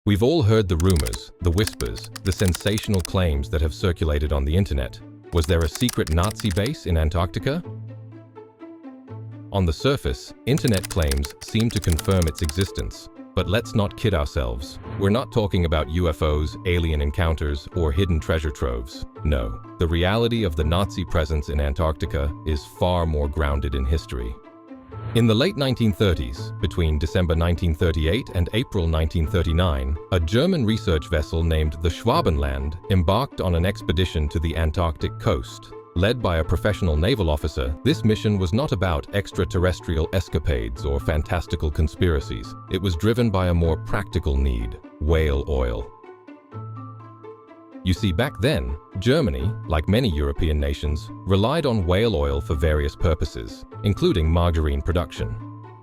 We've all heard the rumors, the whispers, the sensational claims that have circulated on the internet. Was there a secret Nazi base in Antarctica? On the surface, internet claims seem to confirm its existence. But let's not kid ourselves. We're not talking about UFOs, alien encounters, or hidden treasure troves. No, the reality of the Nazi presence in Antarctica is far more grounded in history. In the late 1930s, between December 1938 and April 1939, a German research vessel named the Schwabenland embarked on an expedition to the Antarctic coast. Led by a professional naval officer, this mission was not about extraterrestrial escapades or fantastical conspiracies. It was driven by a more practical need: whale oil. You see, back then, Germany, like many European nations, relied on whale oil for various purposes, including margarine production.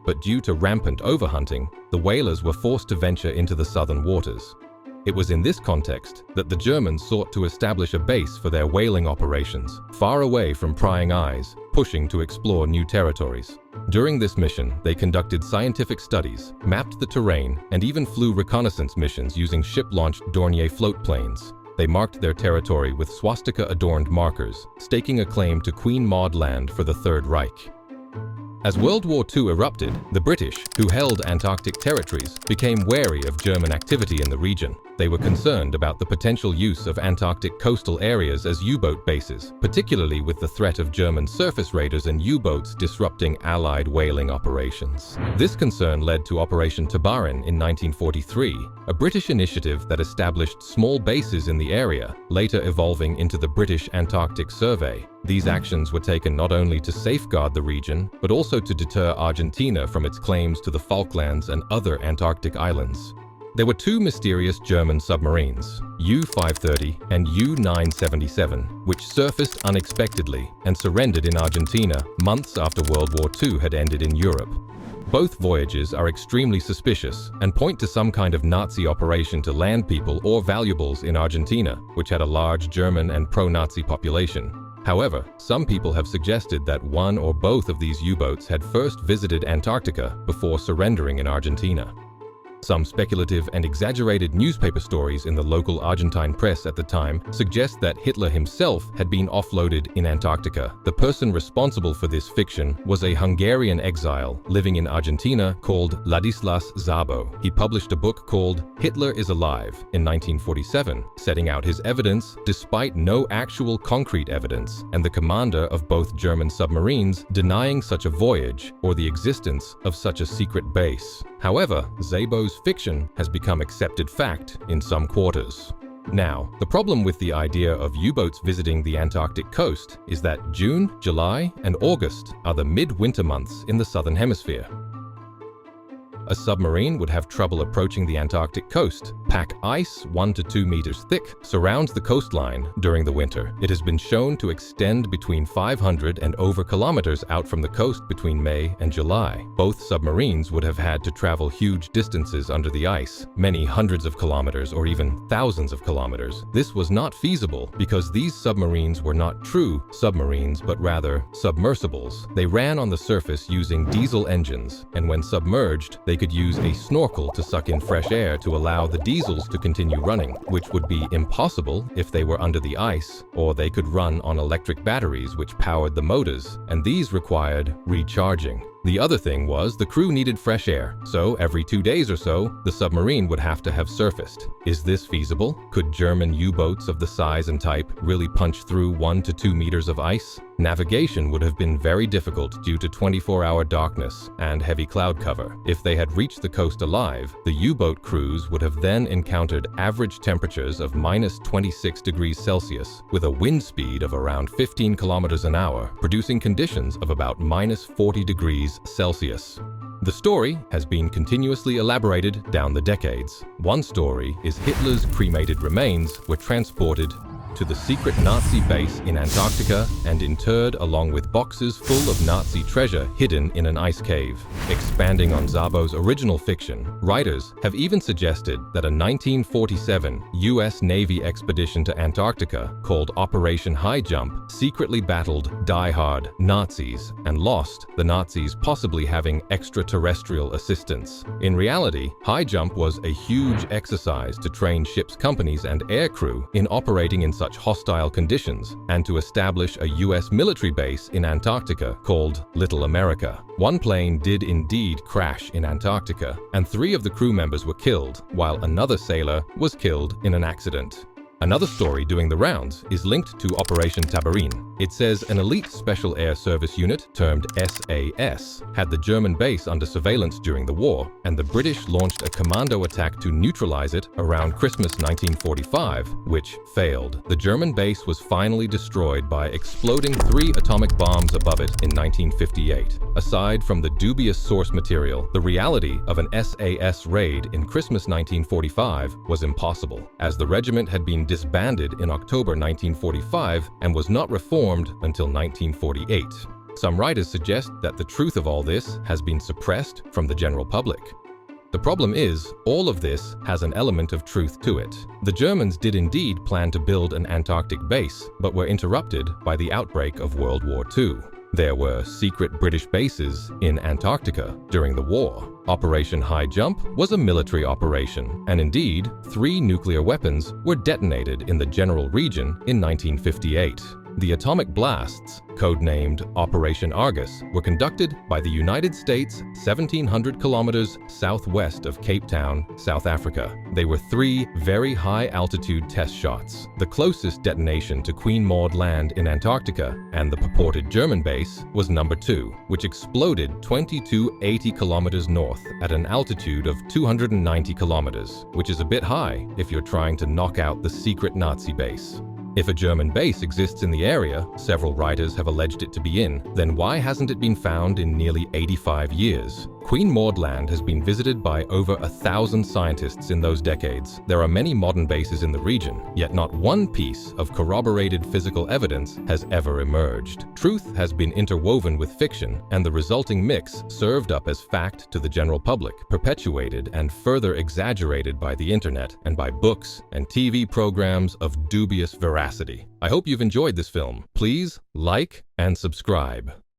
But due to rampant overhunting, the whalers were forced to venture into the southern waters. It was in this context that the Germans sought to establish a base for their whaling operations, far away from prying eyes, pushing to explore new territories. During this mission, they conducted scientific studies, mapped the terrain, and even flew reconnaissance missions using ship-launched Dornier float planes. They marked their territory with swastika-adorned markers, staking a claim to Queen Maud Land for the Third Reich. As World War II erupted, the British, who held Antarctic territories, became wary of German activity in the region. They were concerned about the potential use of Antarctic coastal areas as U-boat bases, particularly with the threat of German surface raiders and U-boats disrupting Allied whaling operations. This concern led to Operation Tabarin in 1943, a British initiative that established small bases in the area, later evolving into the British Antarctic Survey. These actions were taken not only to safeguard the region, but also to deter Argentina from its claims to the Falklands and other Antarctic islands. There were two mysterious German submarines, U-530 and U-977, which surfaced unexpectedly and surrendered in Argentina months after World War II had ended in Europe. Both voyages are extremely suspicious and point to some kind of Nazi operation to land people or valuables in Argentina, which had a large German and pro-Nazi population. However, some people have suggested that one or both of these U-boats had first visited Antarctica before surrendering in Argentina. Some speculative and exaggerated newspaper stories in the local Argentine press at the time suggest that Hitler himself had been offloaded in Antarctica. The person responsible for this fiction was a Hungarian exile living in Argentina called Ladislas Szabo. He published a book called Hitler is Alive in 1947, setting out his evidence despite no actual concrete evidence, and the commander of both German submarines denying such a voyage or the existence of such a secret base. However, Szabo's fiction has become accepted fact in some quarters. Now, the problem with the idea of U-boats visiting the Antarctic coast is that June, July, and August are the mid-winter months in the southern hemisphere. A submarine would have trouble approaching the Antarctic coast. Pack ice 1 to 2 meters thick surrounds the coastline during the winter. It has been shown to extend between 500 and over kilometers out from the coast between May and July. Both submarines would have had to travel huge distances under the ice, many hundreds of kilometers or even thousands of kilometers. This was not feasible because these submarines were not true submarines but rather submersibles. They ran on the surface using diesel engines, and when submerged, they could use a snorkel to suck in fresh air to allow the diesels to continue running, which would be impossible if they were under the ice, or they could run on electric batteries which powered the motors, and these required recharging. The other thing was the crew needed fresh air, so every 2 days or so, the submarine would have to have surfaced. Is this feasible? Could German U-boats of the size and type really punch through 1 to 2 meters of ice? Navigation would have been very difficult due to 24-hour darkness and heavy cloud cover. If they had reached the coast alive, the U-boat crews would have then encountered average temperatures of minus 26 degrees Celsius with a wind speed of around 15 kilometers an hour, producing conditions of about minus 40 degrees Celsius. The story has been continuously elaborated down the decades. One story is Hitler's cremated remains were transported to the secret Nazi base in Antarctica and interred along with boxes full of Nazi treasure hidden in an ice cave. Expanding on Szabo's original fiction, writers have even suggested that a 1947 U.S. Navy expedition to Antarctica called Operation High Jump secretly battled die-hard Nazis and lost, the Nazis possibly having extraterrestrial assistance. In reality, High Jump was a huge exercise to train ship's companies and aircrew in operating in such hostile conditions and to establish a U.S. military base in Antarctica called Little America. One plane did indeed crash in Antarctica, and 3 of the crew members were killed, while another sailor was killed in an accident. Another story doing the rounds is linked to Operation Tabarin. It says an elite Special Air Service unit termed SAS had the German base under surveillance during the war, and the British launched a commando attack to neutralize it around Christmas 1945, which failed. The German base was finally destroyed by exploding 3 atomic bombs above it in 1958. Aside from the dubious source material, the reality of an SAS raid in Christmas 1945 was impossible, as the regiment had been disbanded in October 1945 and was not reformed until 1948. Some writers suggest that the truth of all this has been suppressed from the general public. The problem is, all of this has an element of truth to it. The Germans did indeed plan to build an Antarctic base, but were interrupted by the outbreak of World War II. There were secret British bases in Antarctica during the war. Operation High Jump was a military operation, and indeed, 3 nuclear weapons were detonated in the general region in 1958. The atomic blasts, codenamed Operation Argus, were conducted by the United States 1,700 kilometers southwest of Cape Town, South Africa. They were 3 very high-altitude test shots. The closest detonation to Queen Maud Land in Antarctica and the purported German base was number 2, which exploded 2280 kilometers north at an altitude of 290 kilometers, which is a bit high if you're trying to knock out the secret Nazi base. If a German base exists in the area, several writers have alleged it to be in, then why hasn't it been found in nearly 85 years? Queen Maud Land has been visited by over 1,000 scientists in those decades. There are many modern bases in the region, yet not one piece of corroborated physical evidence has ever emerged. Truth has been interwoven with fiction, and the resulting mix served up as fact to the general public, perpetuated and further exaggerated by the internet and by books and TV programs of dubious veracity. I hope you've enjoyed this film. Please like and subscribe.